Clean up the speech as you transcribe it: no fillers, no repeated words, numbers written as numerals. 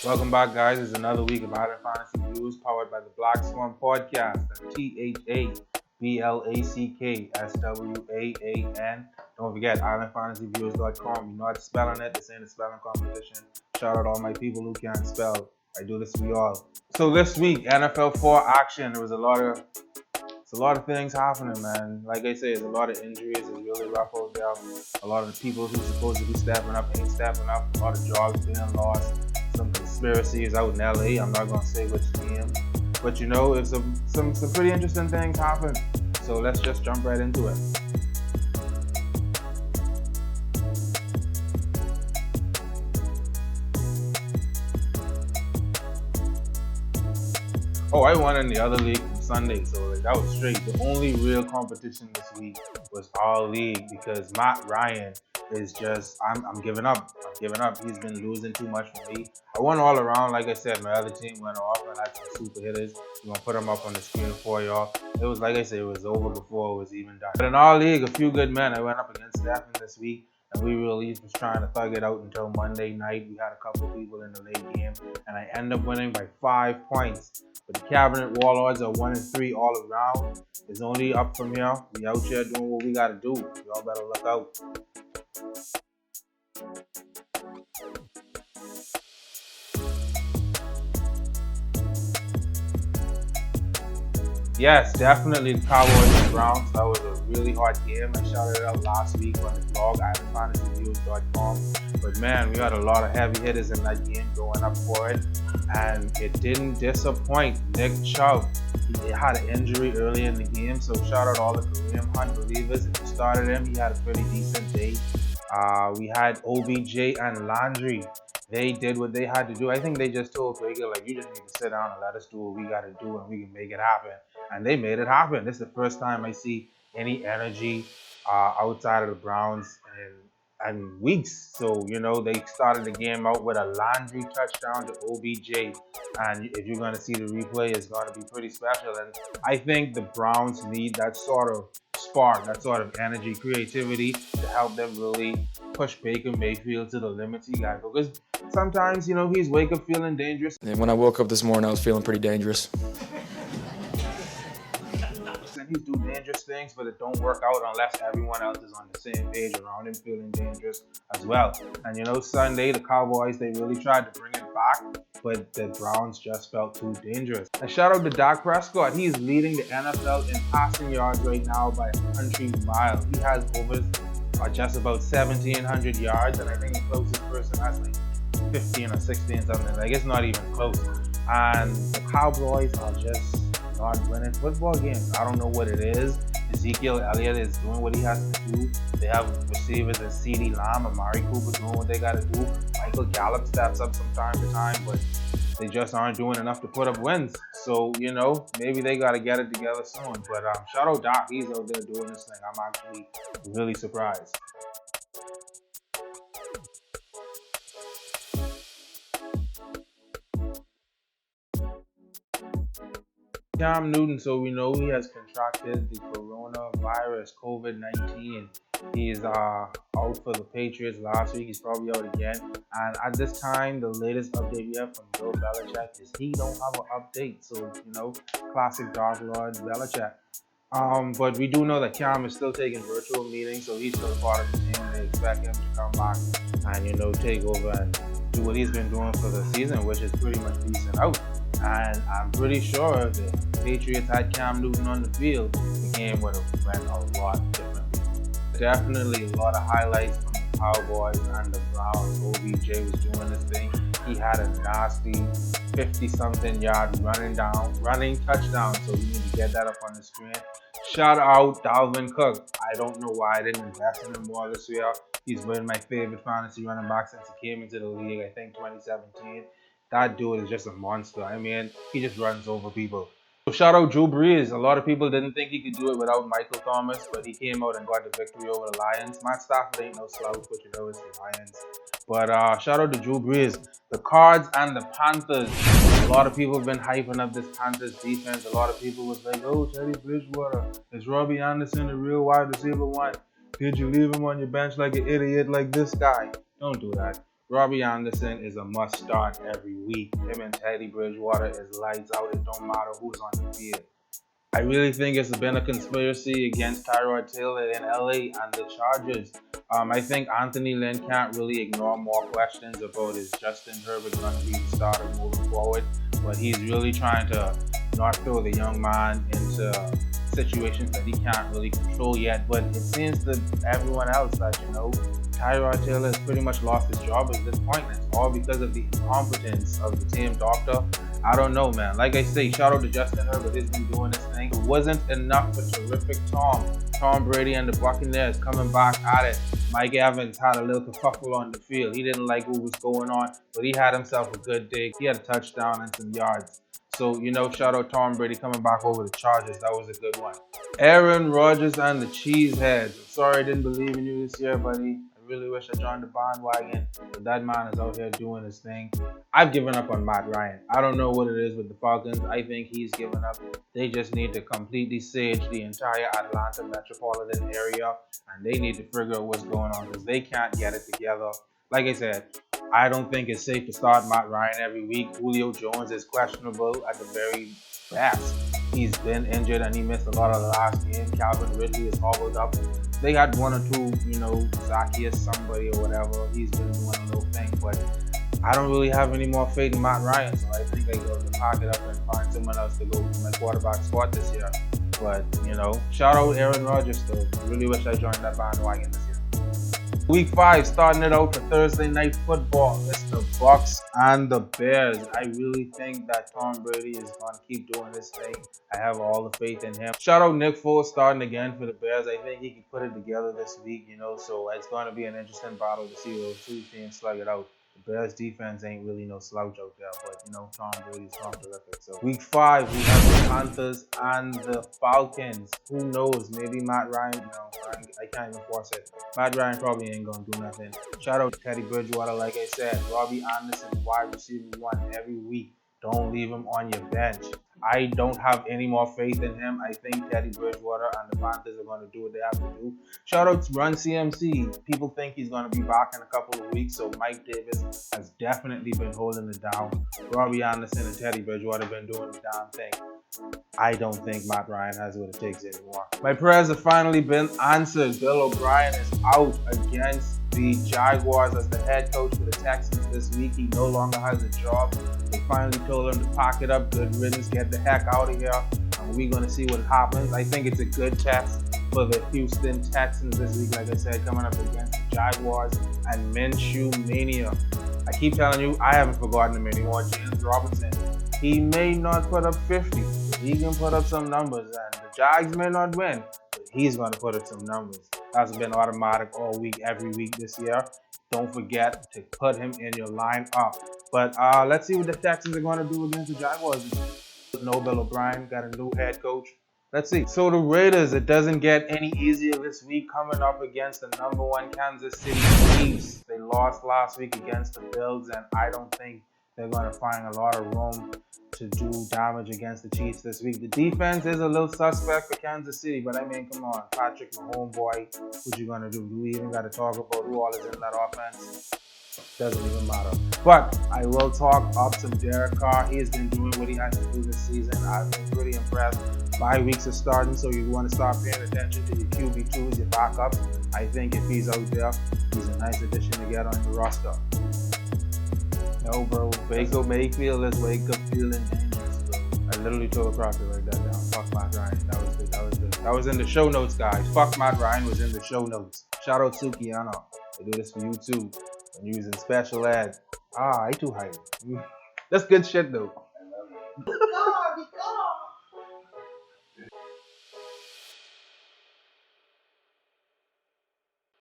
Welcome back, guys. It's another week of Island Fantasy Views powered by the Black Swan Podcast. That's THABLACKSWAAN. Don't forget, IslandFantasyViews.com. You know how to spell on it. This ain't a spelling competition. Shout out all my people who can't spell. I do this for y'all. So this week, NFL 4 action. There was a lot of things happening, man. Like I say, there's a lot of injuries. It's really rough out there. A lot of the people who's supposed to be stepping up ain't stepping up. A lot of jobs being lost. Some conspiracies out in LA. I'm not gonna say which team, but you know, if some pretty interesting things happen. So let's just jump right into it. Oh, I won in the other league from Sunday, so that was straight. The only real competition this week was our league because Matt Ryan is just, I'm giving up. He's been losing too much for me. I won all around. Like I said, my other team went off and had some super hitters. I'm gonna put them up on the screen for y'all. It was, like I said, it was over before it was even done. But in our league, a few good men. I went up against Stephen this week, and we really was trying to thug it out until Monday night. We had a couple people in the late game, and I ended up winning by 5 points. But the Cabinet Warlords are 1-3 all around. It's only up from here. We out here doing what we gotta do. Y'all better look out. Yes, definitely the Cowboys and Browns. That was a really hard game. I shouted it out last week on the blog, IslandFantasyViews.com. But man, we had a lot of heavy hitters in that game going up for it. And it didn't disappoint. Nick Chubb, he had an injury early in the game. So shout out all the Kareem Hunt believers. If you started him, he had a pretty decent day. We had OBJ and Landry. They did what they had to do. I think they just told Baker, like, you just need to sit down and let us do what we got to do and we can make it happen. And they made it happen. This is the first time I see any energy outside of the Browns in weeks. So, you know, they started the game out with a Landry touchdown to OBJ. And if you're going to see the replay, it's going to be pretty special. And I think the Browns need that sort of spark, that sort of energy, creativity to help them really push Baker Mayfield to the limits he got. Because sometimes, you know, he's wake up feeling dangerous. And when I woke up this morning, I was feeling pretty dangerous. And he's doing dangerous things, but it don't work out unless everyone else is on the same page around him feeling dangerous as well. And you know, Sunday, the Cowboys, they really tried to bring it back, but the Browns just felt too dangerous. A shout out to Dak Prescott. He's leading the NFL in passing yards right now by 100 miles. He has over just about 1,700 yards, and I think the closest person has like 15 or 16 something. Like, it's not even close. And the Cowboys are just not winning football games. I don't know what it is. Ezekiel Elliott is doing what he has to do. They have receivers as CeeDee Lamb and Amari Cooper doing what they got to do. Michael Gallup steps up from time to time, but they just aren't doing enough to put up wins. So, you know, maybe they got to get it together soon. But shout out Doc. He's out there doing this thing. I'm actually really surprised. Cam Newton, so we know he has contracted the coronavirus, COVID-19. He is out for the Patriots last week. He's probably out again. And at this time, the latest update we have from Bill Belichick is he don't have an update. So, you know, classic Dark Lord Belichick. But we do know that Cam is still taking virtual meetings, so he's still part of the team. They expect him to come back and, you know, take over and do what he's been doing for the season, which is pretty much decent out. And I'm pretty sure if the Patriots had Cam Newton on the field, the game would have went a lot differently. Definitely a lot of highlights from the Cowboys and the Browns. OBJ was doing this thing. He had a nasty 50-something yard running touchdown. So you need to get that up on the screen. Shout out Dalvin Cook. I don't know why I didn't invest in him more this year. He's been my favorite fantasy running back since he came into the league, I think 2017. That dude is just a monster. I mean, he just runs over people. So shout out Drew Brees. A lot of people didn't think he could do it without Michael Thomas, but he came out and got the victory over the Lions. Matt Stafford ain't no slouch, but you know it's the Lions. But shout out to Drew Brees. The Cards and the Panthers. A lot of people have been hyping up this Panthers defense. A lot of people was like, oh, Teddy Bridgewater. Is Robbie Anderson the real wide receiver one? Did you leave him on your bench like an idiot like this guy? Don't do that. Robbie Anderson is a must start every week. Him and Teddy Bridgewater is lights out. It don't matter who's on the field. I really think it's been a conspiracy against Tyrod Taylor in LA and the Chargers. I think Anthony Lynn can't really ignore more questions about is Justin Herbert going to be the starter moving forward. But he's really trying to not throw the young man into situations that he can't really control yet. But it seems to everyone else that, Tyrod Taylor has pretty much lost his job at this point, and it's all because of the incompetence of the team doctor. I don't know, man. Like I say, shout out to Justin Herbert. He's been doing this thing. It wasn't enough for terrific Tom Brady and the Buccaneers coming back at it. Mike Evans had a little kerfuffle on the field. He didn't like what was going on, but he had himself a good day. He had a touchdown and some yards. So, shout out Tom Brady coming back over the Chargers. That was a good one. Aaron Rodgers and the Cheeseheads. I'm sorry I didn't believe in you this year, buddy. I really wish I joined the bandwagon, but that man is out here doing his thing. I've given up on Matt Ryan. I don't know what it is with the Falcons. I think he's given up. They just need to completely sage the entire Atlanta metropolitan area, and they need to figure out what's going on because they can't get it together. Like I said, I don't think it's safe to start Matt Ryan every week. Julio Jones is questionable at the very best. He's been injured and he missed a lot of the last game. Calvin Ridley is hobbled up. They had one or two, Zacchaeus somebody or whatever. He's been doing a little thing, but I don't really have any more faith in Matt Ryan, so I think they go to pack it up and find someone else to go for my quarterback spot this year. But, shout out Aaron Rodgers though. Really wish I joined that bandwagon this year. Week 5, starting it out for Thursday Night Football. It's the Bucs and the Bears. I really think that Tom Brady is going to keep doing this thing. I have all the faith in him. Shout out Nick Foles starting again for the Bears. I think he can put it together this week, so it's going to be an interesting battle to see those two teams slug it out. The Bears defense ain't really no slouch out there, but Tom Brady's not terrific. So week 5, we have the Panthers and the Falcons. Who knows? Maybe Matt Ryan, I can't even force it. Matt Ryan probably ain't gonna do nothing. Shout out to Teddy Bridgewater, like I said. Robbie Anderson, wide receiver 1 every week. Don't leave him on your bench. I don't have any more faith in him. I think Teddy Bridgewater and the Panthers are going to do what they have to do. Shout out to Run CMC. People think he's going to be back in a couple of weeks, so Mike Davis has definitely been holding it down. Robbie Anderson and Teddy Bridgewater have been doing the damn thing. I don't think Matt Ryan has what it takes anymore. My prayers have finally been answered. Bill O'Brien is out against the Jaguars as the head coach for the Texans this week. He no longer has a job. They finally told him to pack it up, good riddance, get the heck out of here, and we're going to see what happens. I think it's a good test for the Houston Texans this week, like I said, coming up against the Jaguars and Minshew Mania. I keep telling you, I haven't forgotten him anymore. James Robinson, he may not put up 50, but he can put up some numbers, and the Jags may not win, but he's going to put up some numbers. That's been automatic all week, every week this year. Don't forget to put him in your lineup. But let's see what the Texans are going to do against the Jaguars. No Bill O'Brien, got a new head coach. Let's see. So the Raiders, it doesn't get any easier this week coming up against the number 1 Kansas City Chiefs. They lost last week against the Bills, and I don't think they're going to find a lot of room to do damage against the Chiefs this week. The defense is a little suspect for Kansas City, but I mean, come on, Patrick Mahomes, boy, what you going to do? Do we even got to talk about who all is in that offense? Doesn't even matter. But I will talk up some Derek Carr. He has been doing what he has to do this season. I've been pretty impressed. 5 weeks of starting, so you want to start paying attention to your QB2s, your backups. I think if he's out there, he's a nice addition to get on your roster. No, bro. Baker Mayfield is wake up feeling dangerous, bro. I literally told Crocker to write that down. Fuck Matt Ryan. That was good. That was in the show notes, guys. Fuck Matt Ryan was in the show notes. Shout out Sukiana. I do this for you too. I'm using special ed. I too hype. That's good shit though.